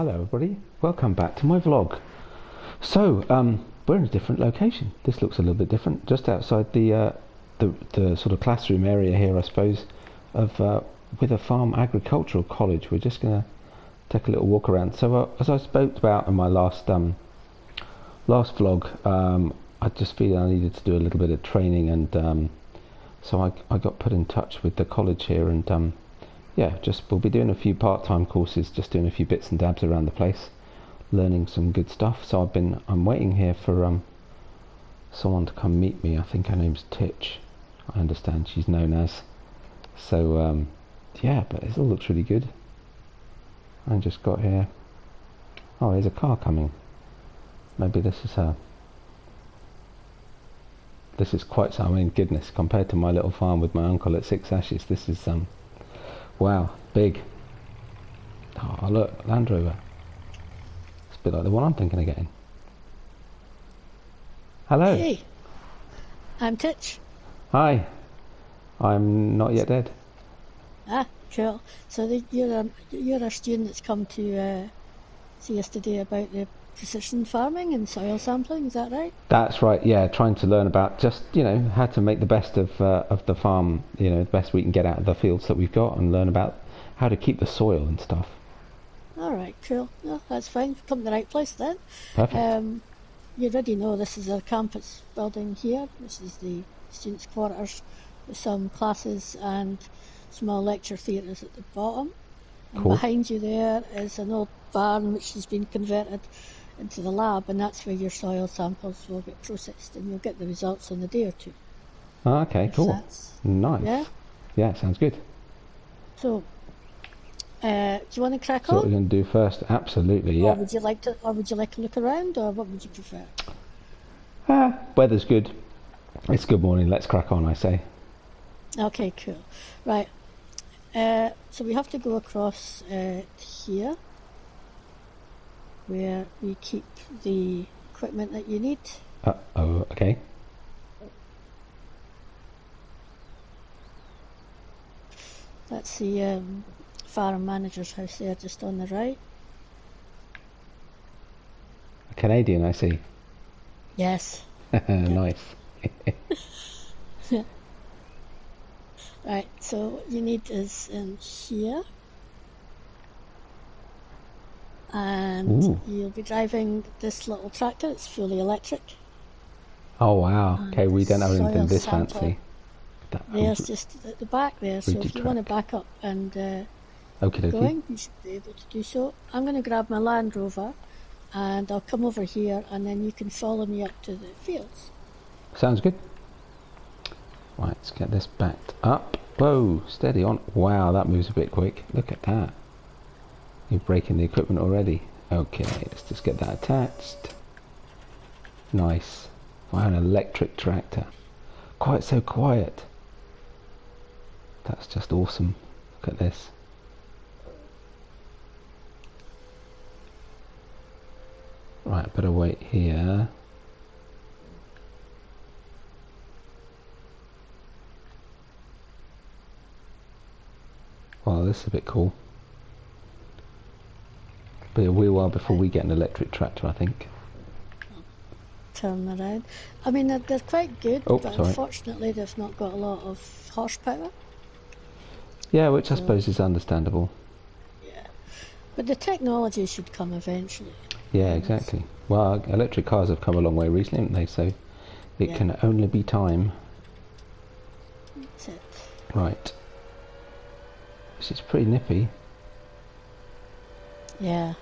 Hello everybody, welcome back to my vlog. So, we're in a different location. This looks a little bit different, just outside the sort of classroom area here, I suppose, of Wyther Farm Agricultural College. We're just going to take a little walk around. So, as I spoke about in my last vlog, I just feel I needed to do a little bit of training, and so I got put in touch with the college here, and yeah, we'll be doing a few part-time courses, just doing a few bits and dabs around the place, learning some good stuff. So I'm waiting here for someone to come meet me. I think her name's Titch, I understand she's known as. So yeah, but it all looks really good. I just got here. Oh, there's a car coming. Maybe this is her. This is quite some, I mean, goodness, compared to my little farm with my uncle at Six Ashes, this is wow, big. Oh, look, Land Rover. It's a bit like the one I'm thinking of getting. Hello. Hey, I'm Titch. Hi. I'm not yet dead. Ah, cool. So you're a student that's come to see us today about the precision farming and soil sampling, is that right? That's right, yeah, trying to learn about just, how to make the best of the farm, the best we can get out of the fields that we've got, and learn about how to keep the soil and stuff. Alright, cool. No, that's fine. You've come to the right place then. Perfect. You already know this is a campus building here. This is the students' quarters with some classes and small lecture theatres at the bottom. And Cool. behind you there is an old barn which has been converted into the lab, and that's where your soil samples will get processed and you'll get the results in a day or two. Oh, okay, cool. Nice. Yeah? Yeah, sounds good. So, do you want to crack So what we're on? going to do first, absolutely, Or yeah. would you like to look around, or what would you prefer? Weather's good. It's good morning, let's crack on, I say. Okay, cool. Right. So we have to go across here, where we keep the equipment that you need. Oh, okay. That's the farm manager's house there, just on the right. A Canadian, I see. Yes. Nice. Right, so what you need is in here. And Ooh. you'll be driving this little tractor. It's fully electric. Oh, wow. And Okay, we don't have anything soil this sample. fancy. That, There's just at the back there, so rigid if you want to track. back up and Okie keep dokie. going, you should be able to do so. I'm going to grab my Land Rover and I'll come over here, and then you can follow me up to the fields. Sounds good. Right, let's get this backed up. Whoa, steady on. Wow, that moves a bit quick. Look at that. You're breaking the equipment already. Okay, let's just get that attached. Nice. Wow, an electric tractor. Quite so quiet. That's just awesome. Look at this. Right, better wait here. Wow, this is a bit cool. Be a wee while before we get an electric tractor, I think. Turn around. I mean, they're quite good, Oh, but sorry. unfortunately they've not got a lot of horsepower. Yeah, which I So, suppose is understandable. yeah. But the technology should come eventually. Yeah, exactly. Well, electric cars have come a long way recently, haven't they? So it Yeah. can only be time. That's it. Right. This is pretty nippy. Yeah.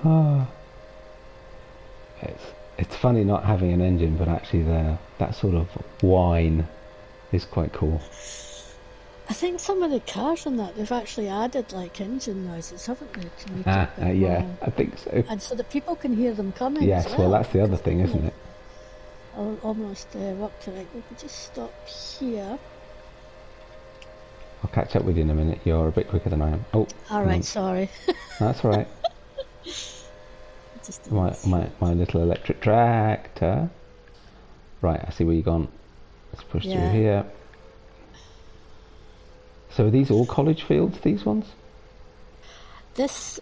Ah. It's funny not having an engine, but actually that sort of whine is quite cool. I think some of the cars on that, they've actually added like engine noises, haven't they, to make it a bit Yeah, more... I think so. And so the people can hear them coming as Yes, well, that's the other because thing, isn't it? almost up to it. We could just stop here. I'll catch up with you in a minute. You're a bit quicker than I am. Oh, All right, sorry. that's all right. Just My little electric tractor. Right, I see where you've gone. Let's push through Yeah. here. So are these all college fields, these ones? This,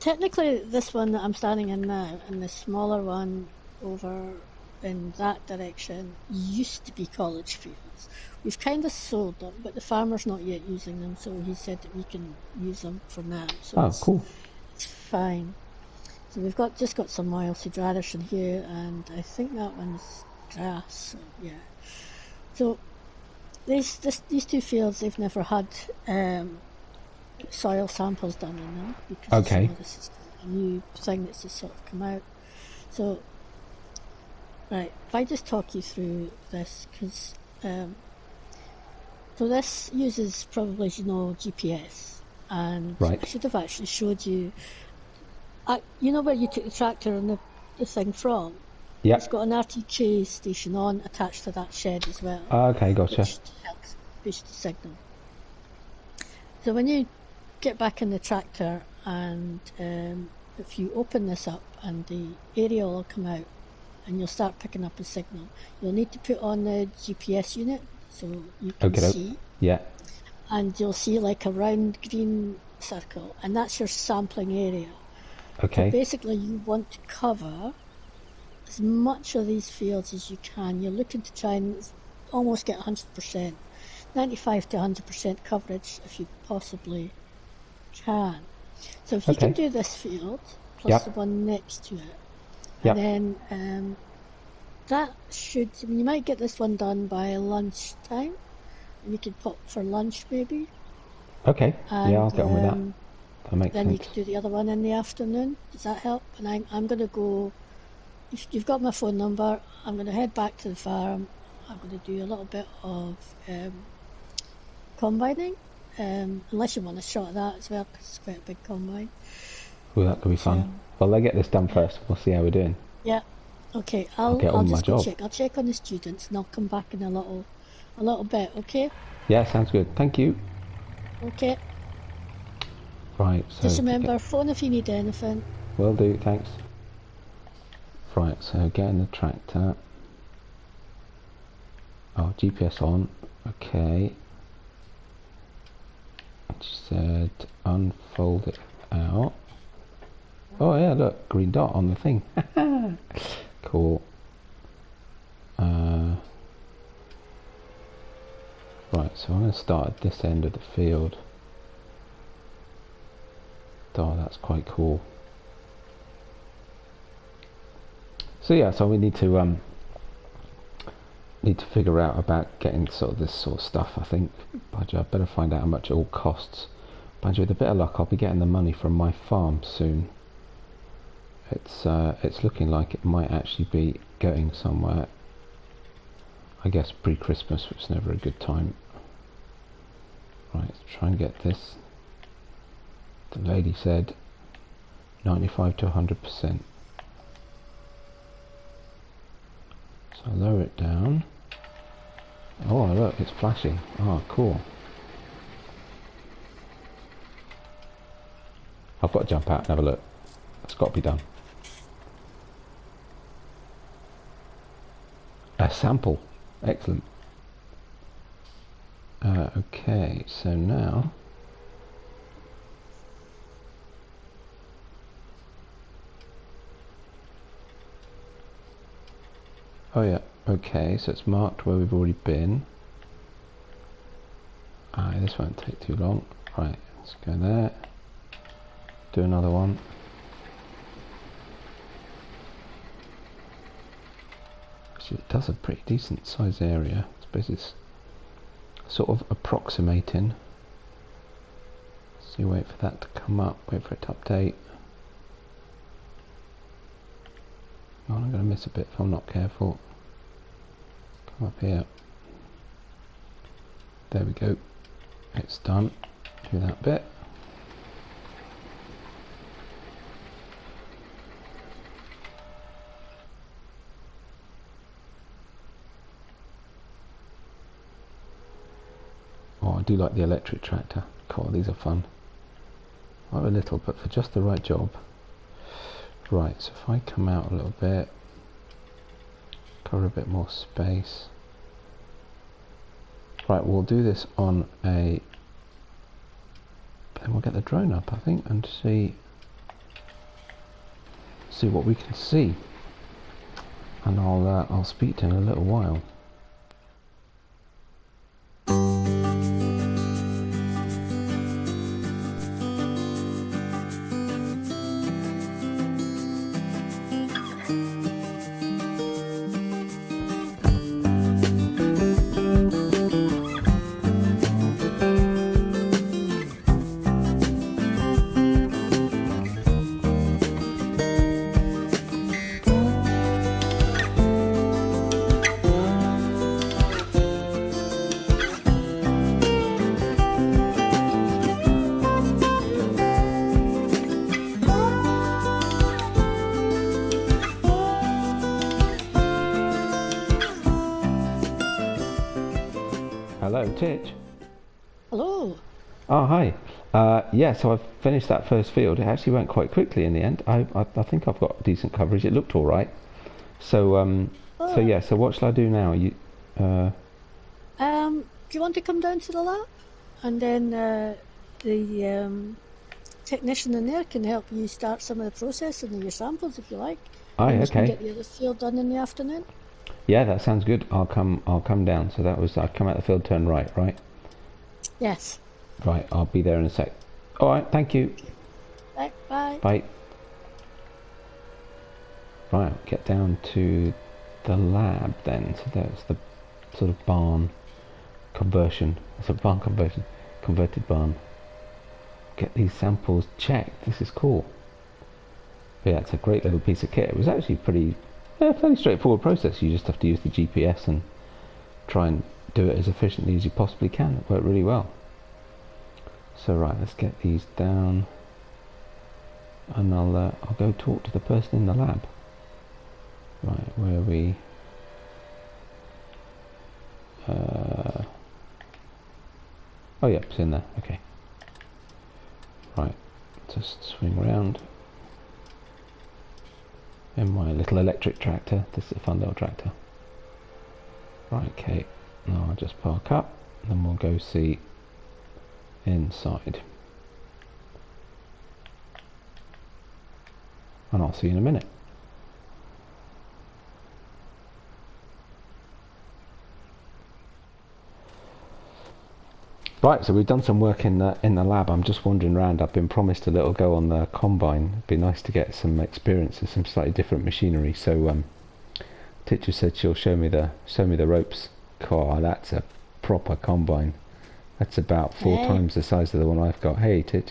technically, this one that I'm standing in now, and the smaller one over in that direction, used to be college fields. We've kind of sold them, but the farmer's not yet using them, so he said that we can use them for now. So Oh, cool. it's fine. So we've just got some oilseed radish in here, and I think that one's grass. So yeah. So these two fields, they've never had soil samples done in them because Okay. this is a new thing that's just sort of come out. So right, if I just talk you through this, because so this uses probably, as you know, GPS, and Right. I should have actually showed you. You know where you took the tractor and the thing from? Yeah. It's got an RTK station on attached to that shed as well, Okay, gotcha. which helps boost the signal. So when you get back in the tractor and if you open this up and the aerial will come out and you'll start picking up a signal, you'll need to put on the GPS unit so you can see. Yeah. And you'll see like a round green circle, and that's your sampling area. Okay. So basically you want to cover as much of these fields as you can. You're looking to try and almost get 100%, 95 to 100% coverage if you possibly can. So if you can do this field plus the one next to it, and then that should, you might get this one done by lunchtime, and you could pop for lunch maybe. Okay. And, yeah, I'll get on with that. That makes then sense. you could do the other one in the afternoon. Does that help? And I'm going to go. If you've got my phone number, I'm going to head back to the farm. I'm going to do a little bit of combining, unless you want a shot at that as well, because it's quite a big combine. Oh, that could be fun. Well, let's get this done first. We'll see how we're doing. Yeah. Okay. I'll get on with my job. Check. I'll check on the students, and I'll come back in a little bit. Okay. Yeah, sounds good. Thank you. Okay. Right. So just remember, phone if you need anything. Will do. Thanks. Right. So getting the tractor. Oh, GPS on. Okay. She said unfold it out. Oh yeah, look, green dot on the thing. Cool. Right, so I'm going to start at this end of the field. Oh, that's quite cool. So yeah, so we need to figure out about getting sort of this sort of stuff. I think, Badger, I better find out how much it all costs. Badger, with a bit of luck, I'll be getting the money from my farm soon. It's looking like it might actually be going somewhere. I guess pre-Christmas, which is never a good time. Right, let's try and get this. The lady said 95 to 100%. So I'll lower it down. Oh look, it's flashing. Oh, cool. I've got to jump out and have a look. It's got to be done. A sample. Excellent. Okay, so now oh yeah, okay, so it's marked where we've already been. This won't take too long. Right, let's go there. Do another one. Actually, it does a pretty decent size area. I suppose it's sort of approximating. So you wait for that to come up, wait for it to update. Oh, I'm going to miss a bit if I'm not careful. Come up here. There we go. It's done. Do that bit. Oh, I do like the electric tractor. God, these are fun. Not a little, but for just the right job. Right, so if I come out a little bit, cover a bit more space. Right, we'll do this on a then we'll get the drone up, I think, and see what we can see. And I'll speak to him in a little while. Hello, Titch. Hello. Oh, hi. Yeah, so I've finished that first field. It actually went quite quickly in the end. I think I've got decent coverage. It looked all right. So so yeah. So what shall I do now? Do you want to come down to the lab, and then the technician in there can help you start some of the processing of your samples if you like. Aye, and you can okay. get the other field done in the afternoon. Yeah, that sounds good. I'll come down. So that was I come out the field, turn right, right? Yes. Right. I'll be there in a sec. All right. Thank you. Right. Bye. Bye. Right. Get down to the lab then. So that's the sort of barn conversion. It's a barn conversion, converted barn. Get these samples checked. This is cool. But yeah, it's a great little piece of kit. It was actually fairly straightforward process. You just have to use the GPS and try and do it as efficiently as you possibly can. It worked really well. So right, let's get these down, and I'll go talk to the person in the lab. Right, where are we? Oh yeah, it's in there. Okay. Right, just swing around. In my little electric tractor. This is a fun little tractor. Right, okay. Now I'll just park up, and then we'll go see inside. And I'll see you in a minute. Right, so we've done some work in the lab. I'm just wandering around. I've been promised a little go on the combine. It'd be nice to get some experience with some slightly different machinery. So Titch said she'll show me the ropes. God, that's a proper combine. That's about 4 times the size of the one I've got. Hey, Titch.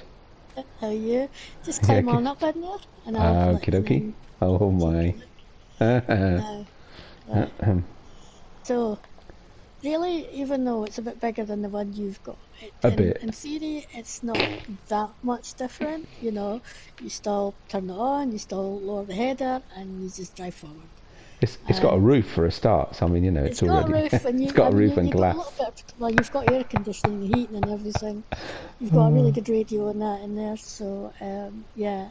How are you? Just climb on up in there, and I'll okie dokie. Oh my. Right. So, really, even though it's a bit bigger than the one you've got, in theory, it's not that much different. You know, you still turn it on, you still lower the header, and you just drive forward. It's got a roof for a start, so I mean, you know, it's already. Got a roof, and it's got a roof and glass. Well, you've got air conditioning, heating, and everything. You've got a really good radio and that in there, so yeah,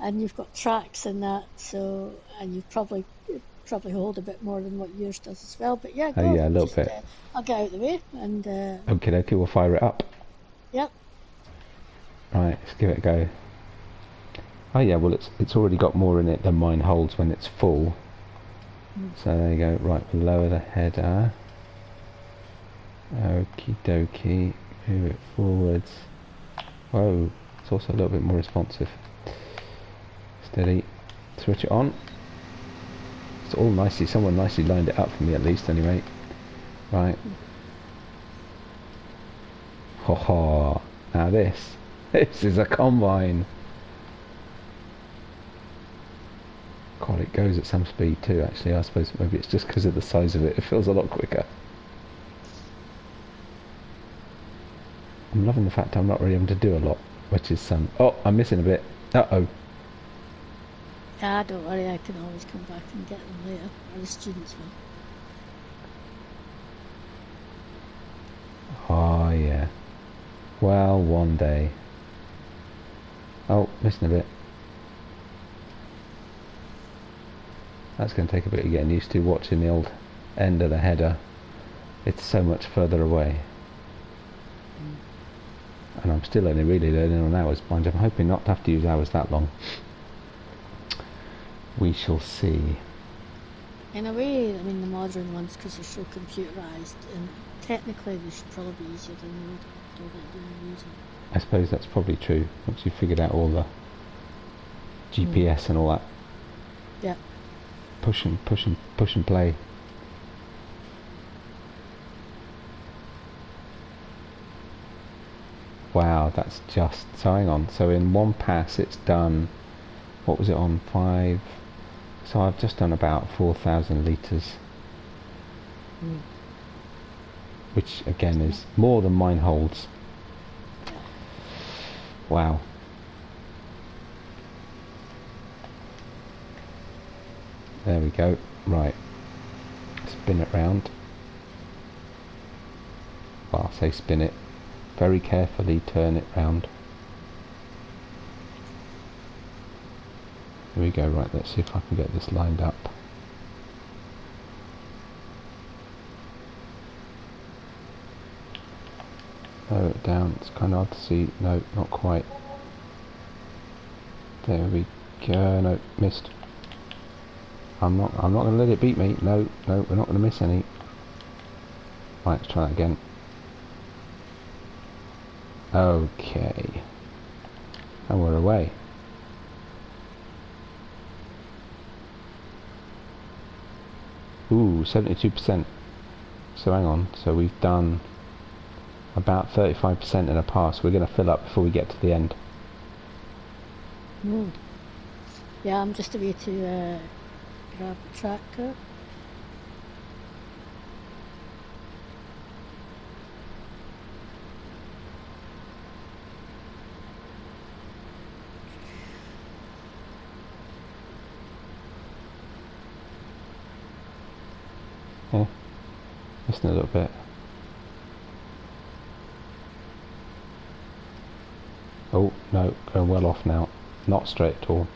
and you've got tracks and that, so and you probably hold a bit more than what yours does as well. But yeah, go. Yeah, a little bit. I'll get out of the way and. Okay, we'll fire it up. Yep. Right, let's give it a go. Oh yeah, well it's already got more in it than mine holds when it's full. So there you go. Right, we'll lower the header. Okie dokie. Move it forwards. Whoa, it's also a little bit more responsive. Steady. Switch it on. It's all nicely. Someone nicely lined it up for me at least. Anyway. Right. Ho ho. Now this is a combine. God, it goes at some speed too, actually. I suppose maybe it's just because of the size of it. It feels a lot quicker. I'm loving the fact I'm not really able to do a lot, which is oh, I'm missing a bit. Uh-oh. Yeah, don't worry, I can always come back and get them later, or the students will. Oh, yeah. Well, one day. Oh, missing a bit. That's going to take a bit of getting used to, watching the old end of the header. It's so much further away. and I'm still only really learning on hours. Mind you, I'm hoping not to have to use hours that long. We shall see. In a way, I mean, the modern ones, because they're so computerised, and technically they should probably be easier than the old that you're using. I suppose that's probably true, once you've figured out all the GPS and all that. Yeah. Push and play. Wow, that's just... So hang on, so in one pass it's done... What was it on? 5... So I've just done about 4,000 litres. Which again is more than mine holds. Wow. There we go. Right. Spin it round. Well, I say spin it. Very carefully turn it round. Here we go. Right, let's see if I can get this lined up. Lower it down. It's kind of hard to see. No, not quite. There we go. No, missed. I'm not going to let it beat me. No, we're not going to miss any. Right, let's try that again. Okay. And we're away. Ooh, 72%. So hang on. So we've done about 35% in a pass. We're going to fill up before we get to the end. Yeah, I'm just away to grab the tractor. Yeah, listen a little bit. Oh no, going well off now. Not straight at all.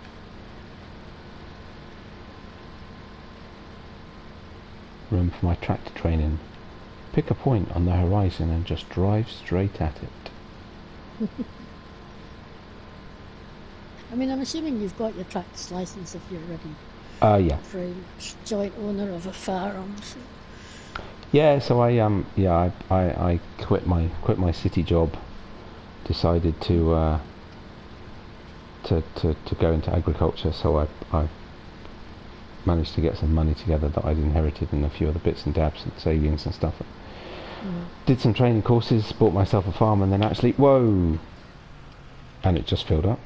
Room for my tractor training. Pick a point on the horizon and just drive straight at it. I mean, I'm assuming you've got your tractor's license if you're already Yeah. very much joint owner of a firearm. So. Yeah, so I quit my city job. Decided to go into agriculture, so I managed to get some money together that I'd inherited and a few other bits and dabs and savings and stuff. Did some training courses, bought myself a farm, and then actually, whoa! And it just filled up.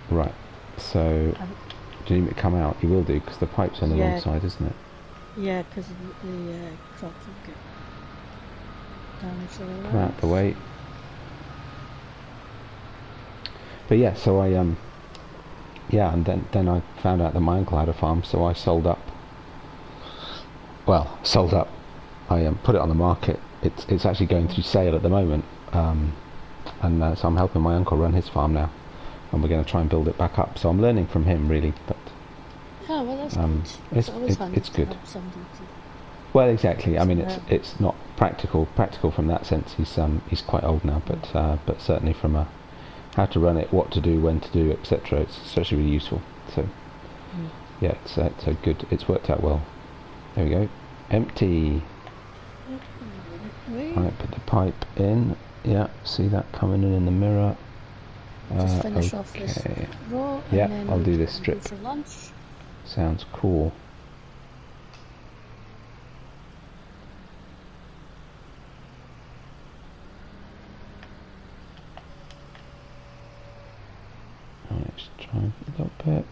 Right, so do you need me to come out? You will do, because the pipe's on the wrong side, isn't it? Yeah, because the crops will get damaged all around. Come out the way. But yeah, so I yeah, and then I found out that my uncle had a farm, so I sold up. Well, sold up. I put it on the market. It's actually going through sale at the moment, and so I'm helping my uncle run his farm now, and we're going to try and build it back up. So I'm learning from him really, but oh, well, that's good. It's good. To well, exactly. I mean, it's not practical from that sense. He's quite old now, but certainly from a how to run it, what to do, when to do, etc. It's actually really useful. So yeah, it's a good. It's worked out well. There we go. Empty. Right, put the pipe in. Yeah, see that coming in the mirror. Just finish off this row. Yeah, and then I'll do this strip. For lunch. Sounds cool. Let's try a little bit.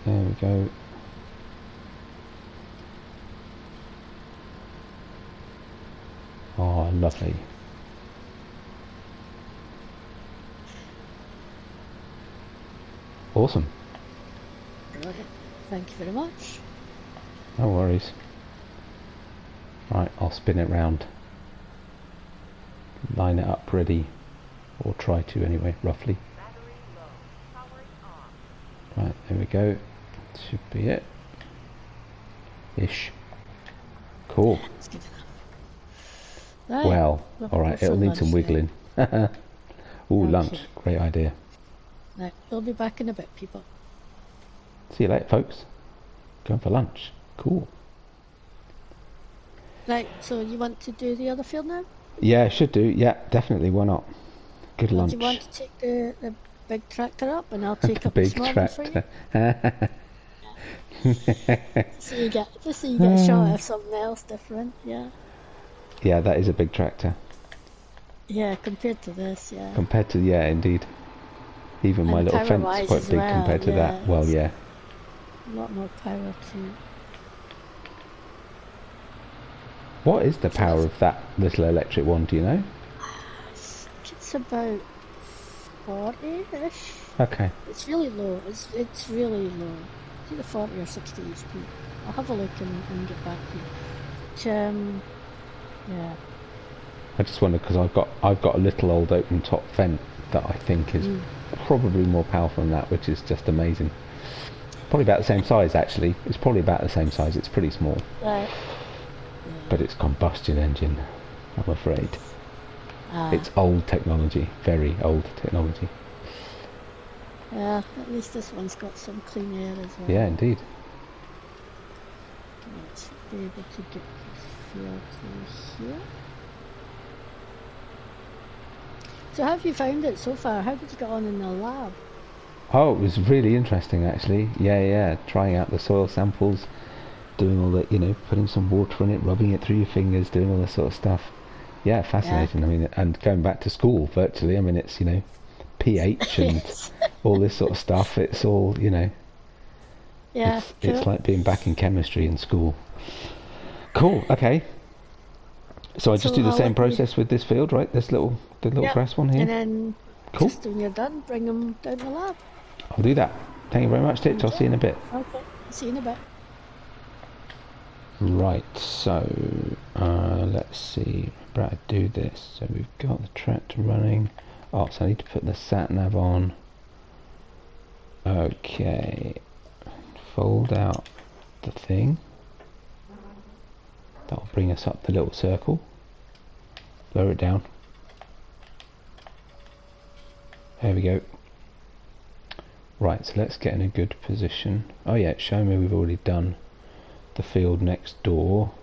There we go. Oh, lovely. Awesome. Thank you very much. No worries. Right, I'll spin it round. Line it up ready. Or try to anyway, roughly. Right, there we go. Should be it. Ish. Cool. It's good enough. Right. Well, We're alright, for it'll need some lunch then. wiggling. Ooh, lunch. Okay. Great idea. Right. We'll be back in a bit, people. See you later, folks. Going for lunch. Cool. Right. So you want to do the other field now? Yeah, should do. Yeah, definitely. Why not? Good Or do you lunch. want to take the big tractor up and I'll take The up the big small one for you? tractor. Just so you get a shot of something else different, yeah. Yeah, that is a big tractor. Yeah, compared to this, yeah. Compared to, yeah, indeed. Even my And little power fence is wise quite as big well, compared to yeah. that. Well, It's yeah. a lot more power to. What is the So power that's, of that little electric one, do you know? I think it's about 40-ish. Okay. It's really low. It's really low. It's either 40 or 60 HP. I'll have a look and get back to you. But, yeah. I just wonder because I've got a little old open top vent that I think is probably more powerful than that, which is just amazing. Probably about the same size actually. It's probably about the same size. It's pretty small, Right. but it's combustion engine. I'm afraid Ah. it's old technology, very old technology. Yeah, at least this one's got some clean air as well. Yeah, indeed. Let's be able to get this field through here. So how have you found it so far? How did you get on in the lab? Oh, it was really interesting actually. Yeah, trying out the soil samples, doing all that, putting some water in it, rubbing it through your fingers, doing all this sort of stuff. Yeah, fascinating. Yeah. I mean, and going back to school virtually. I mean, it's pH and Yes. all this sort of stuff. It's all Yeah, it's cool. like being back in chemistry in school. Cool. Okay. So I just So do the I'll same let you. process with this field, right? The little Yep. grass one And here. then Cool. just when you're done, bring them down the lab. I'll do that. Thank you very much, Titch. I'll Okay. see you in a bit. Okay. See you in a bit. Right, so let's see. How to do this? So we've got the tractor running. Oh, so I need to put the sat nav on. Okay. Fold out the thing. That'll bring us up the little circle. Lower it down. There we go. Right, so let's get in a good position. Oh yeah, it's showing me we've already done the field next door.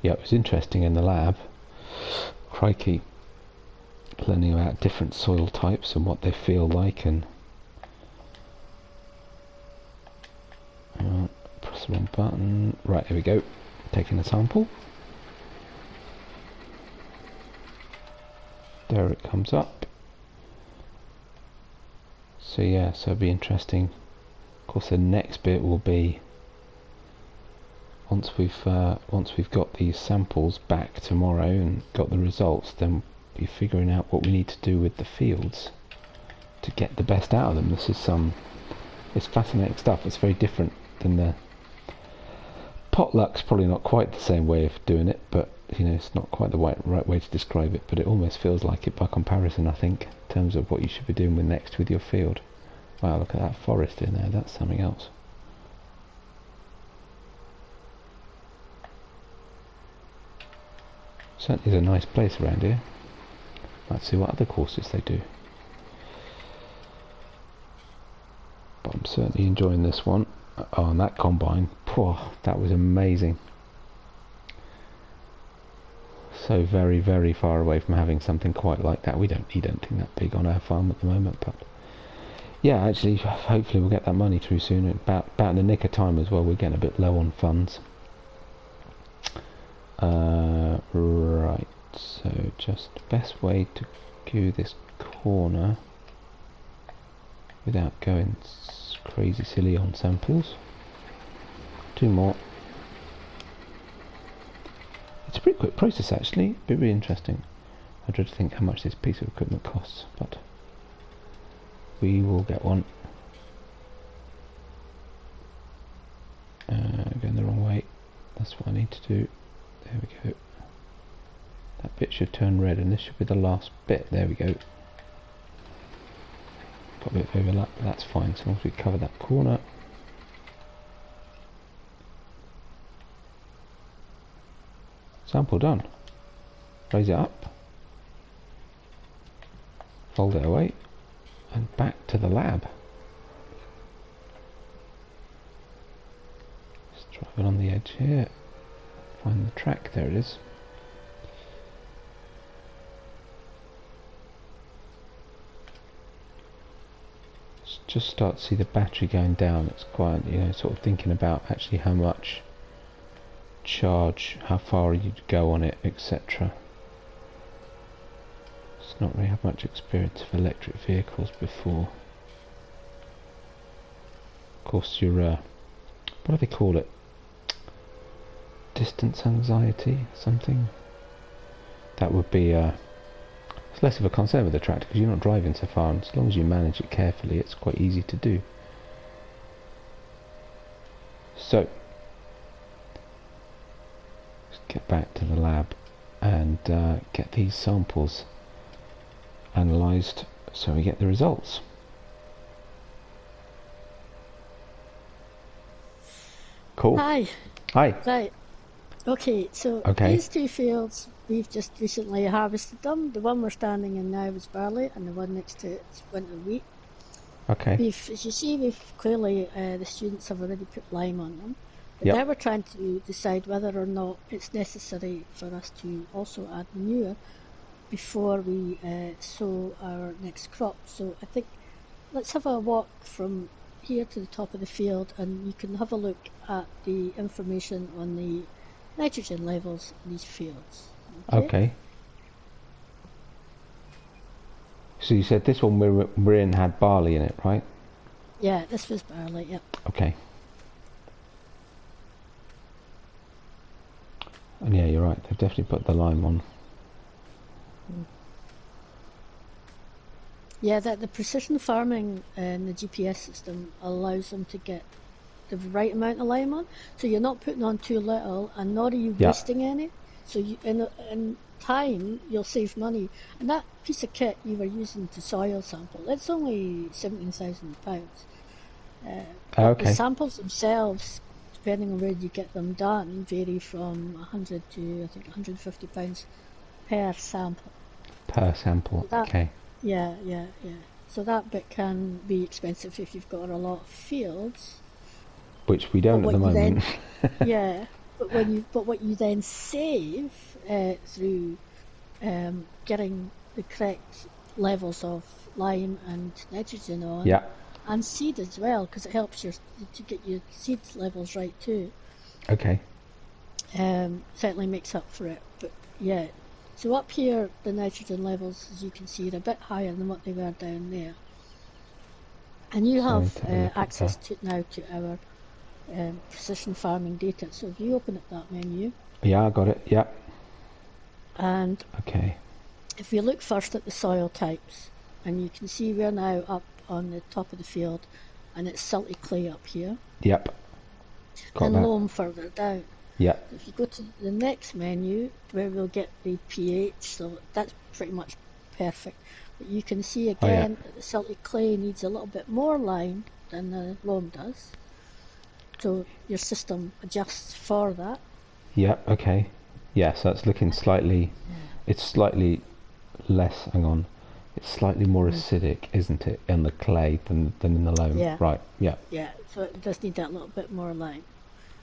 Yeah, it was interesting in the lab. Crikey. Learning about different soil types and what they feel like, and press the wrong button. Right, here we go. Taking a sample. There it comes up. So yeah, so it'll be interesting. Of course, the next bit will be once we've got these samples back tomorrow and got the results, then be figuring out what we need to do with the fields to get the best out of them. It's fascinating stuff. It's very different than the potluck's probably not quite the same way of doing it, but it's not quite the right way to describe it, but it almost feels like it by comparison, I think, in terms of what you should be doing next with your field. Wow, look at that forest in there. That's something else. Certainly is a nice place around here. Let's see what other courses they do. But I'm certainly enjoying this one. Oh, and that combine, that was amazing. So very, very far away from having something quite like that. We don't need anything that big on our farm at the moment, but yeah, actually, hopefully we'll get that money through soon. About in the nick of time as well. We're getting a bit low on funds. Right, so just best way to do this corner without going crazy silly on samples. 2 more. It's a pretty quick process actually. It'd be really interesting. I dread to think how much this piece of equipment costs, but we will get one. Going the wrong way. That's what I need to do. There we go. That bit should turn red, and this should be the last bit. There we go. Got a bit of overlap, but that's fine. So once we cover that corner, Sample done. Raise it up. Fold it away. And back to the lab. Just drive it on the edge here. Find the track. There it is. Just start to see the battery going down. It's quite, sort of thinking about actually how much charge, how far you'd go on it, etc. It's not really have much experience of electric vehicles before. Of course, your what do they call it? Distance anxiety, something. That would be it's less of a concern with the tractor because you're not driving so far, and as long as you manage it carefully, it's quite easy to do. So, let's get back to the lab and get these samples analysed so we get the results. Cool. Hi. Hi. Right. Okay, so these two fields, we've just recently harvested them. The one we're standing in now is barley, and the one next to it is winter wheat. Okay. As you see, we've clearly, the students have already put lime on them. But Yep. now we're trying to decide whether or not it's necessary for us to also add manure before we sow our next crop. So I think let's have a walk from here to the top of the field, and you can have a look at the information on the nitrogen levels in these fields. Okay. So you said this one we're in had barley in it, right? Yeah, this was barley, yep. Okay. And yeah, you're right. They've definitely put the lime on. Yeah, that the precision farming and the GPS system allows them to get the right amount of lime on. So you're not putting on too little, and nor are you wasting any. So you, in time, you'll save money. And that piece of kit you were using to soil sample, it's only £17,000. Okay. The samples themselves, depending on where you get them done, vary from 100 to I think £150 per sample. Per sample. That, okay. Yeah. So that bit can be expensive if you've got a lot of fields. Which we don't at the moment. Yeah, but what you then save through getting the correct levels of lime and nitrogen on, and seed as well, because it helps to get your seed levels right too. Okay. Certainly makes up for it, but yeah. So up here, the nitrogen levels, as you can see, are a bit higher than what they were down there. And you have access now to our precision farming data. So if you open up that menu. Yeah, I got it. Yeah. And okay. If we look first at the soil types, and you can see we're now up on the top of the field, and it's silty clay up here. Yep. Got and loam further down. Yeah. If you go to the next menu, where we'll get the pH, so that's pretty much perfect. But you can see again that the silty clay needs a little bit more lime than the loam does. So your system adjusts for that. Yeah, okay. Yeah, so it's looking slightly, it's slightly less, hang on, it's slightly more acidic, isn't it, in the clay than in the loam? Yeah. Right, yeah. Yeah, so it does need that little bit more lime.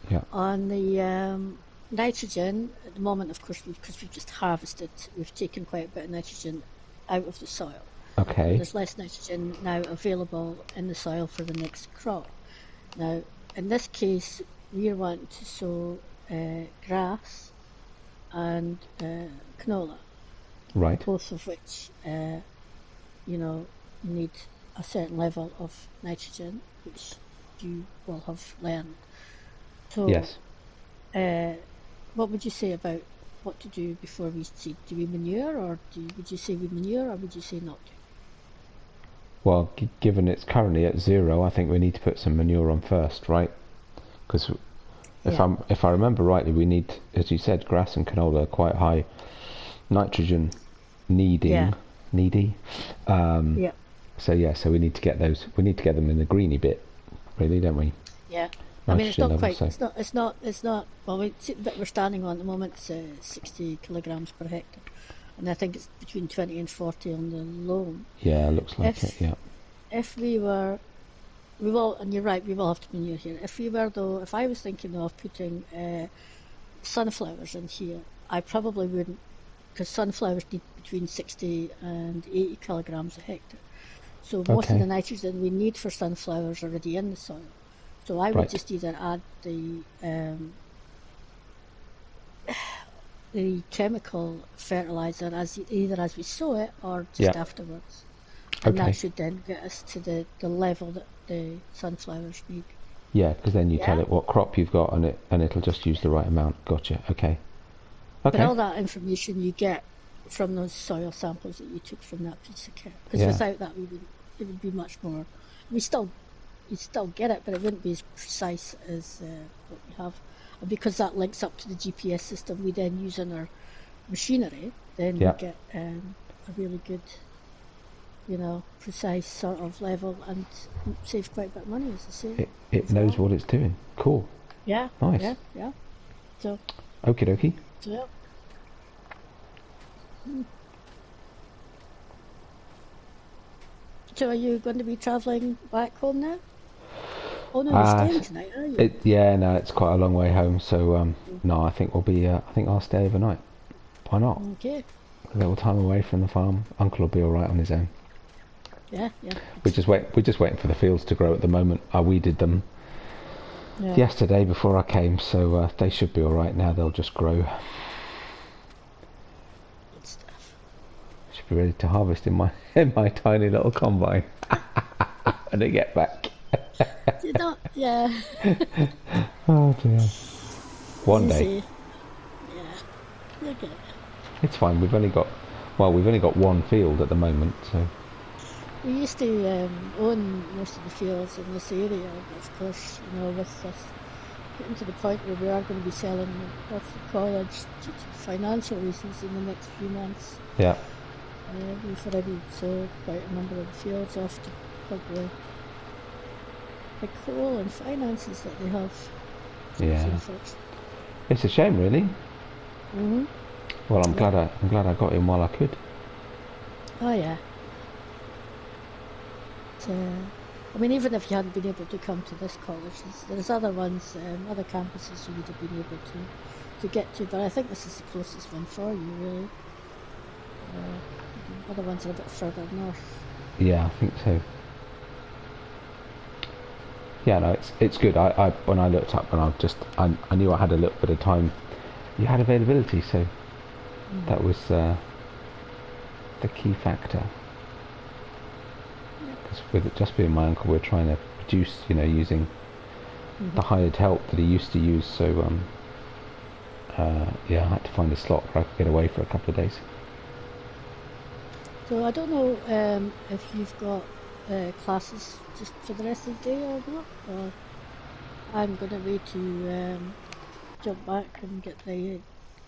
Yeah. On the nitrogen, at the moment, of course, because we've just harvested, we've taken quite a bit of nitrogen out of the soil. Okay. There's less nitrogen now available in the soil for the next crop. Now, in this case, we want to sow grass and canola. Right. Both of which, need a certain level of nitrogen, which you will have learned. So, yes. What would you say about what to do before we seed? Do we manure, or would you say we manure, or would you say not to? Well, given it's currently at 0, I think we need to put some manure on first, right? Because if I remember rightly, we need, as you said, grass and canola are quite high nitrogen needy. So we need to get those. We need to get them in the greeny bit, really, don't we? Yeah. I mean, it's nitrogen not level. quite. So It's not. Well, the bit we're standing on at the moment is 60 kilograms per hectare, and I think it's between 20 and 40 on the loam. yeah, looks like it. If Yeah. if we will, and you're right, we will have to manure here. If we were though, if I was thinking of putting sunflowers in here, I probably wouldn't, because sunflowers need between 60 and 80 kilograms a hectare. So most of the Okay. nitrogen we need for sunflowers are already in the soil. So I would Right. just either add the chemical fertilizer either as we sow it or Yeah. just afterwards. And that Okay. should then get us to the level that the sunflowers need. Yeah, because then you tell Yeah. it what crop you've got, and it'll just use the right amount. Gotcha. Okay. But Okay. all that information you get from those soil samples that you took from that piece of kit. Because Yeah. without that, it would be much more. We still, you still get it, but it wouldn't be as precise as what we have. And because that links up to the GPS system we then use in our machinery, then we Yeah. get a really good, precise sort of level and save quite a bit of money, as I say. It knows Overall. what it's doing. Cool. Yeah, Nice. yeah. So, Okie dokie. yeah. So are you going to be travelling back home now? Oh no, you're Uh, staying tonight, are you? yeah, no, it's quite a long way home, so no, I think we'll be. I think I'll stay overnight. Why not? Okay. A little time away from the farm. Uncle will be all right on his own. Yeah, yeah. We're just waiting for the fields to grow at the moment. I weeded them Yeah. yesterday before I came, so they should be all right now. They'll just grow. Good stuff. Should be ready to harvest in my in my tiny little combine when I get back. You don't, yeah. Oh dear. One day. Easy. Yeah. Okay. It's fine. We've only got one field at the moment, so We used to own most of the fields in this area, but of course, with us getting to the point where we are going to be selling off the college due to financial reasons in the next few months, yeah. we've already sold quite a number of the fields off to plug the coal and finances that they have. So it's Yeah. unfortunate. It's a shame, really. Mm-hmm. Well, I'm Yeah. glad I got in while I could. Oh yeah. But, I mean, even if you hadn't been able to come to this college, there's other ones, other campuses you would have been able to get to. But I think this is the closest one for you, really. Other ones are a bit further north. Yeah, I think so. Yeah, no, it's good. I when I looked up and I knew I had a little bit of time. You had availability, so that was the key factor. Because with it just being my uncle, we're trying to produce, using the hired help that he used to use. So yeah, I had to find a slot where I could get away for a couple of days. So I don't know if you've got classes just for the rest of the day or not. Or I'm going to wait to jump back and get the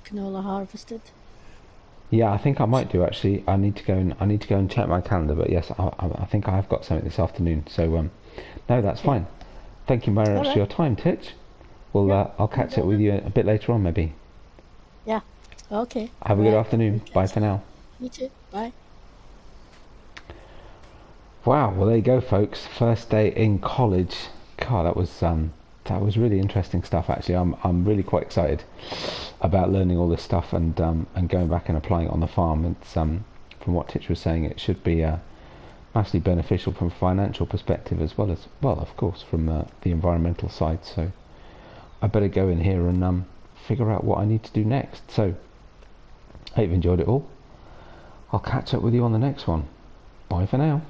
canola harvested. Yeah, I think I might do actually. I need to go and check my calendar. But yes, I think I have got something this afternoon. So no, that's Okay. fine. Thank you very All much for right. your time, Titch. Well, Yeah, I'll no catch up with bother. you a bit later on, maybe. Yeah. Okay. Have a All good right. afternoon. We'll Bye catch for up. now. You too. Bye. Wow. Well, there you go, folks. First day in college. God, that was really interesting stuff. Actually, I'm really quite excited about learning all this stuff and going back and applying it on the farm. It's from what Titch was saying, it should be massively beneficial from a financial perspective as well as of course, from the environmental side. So I better go in here and figure out what I need to do next. So I hope you enjoyed it all. I'll catch up with you on the next one. Bye for now.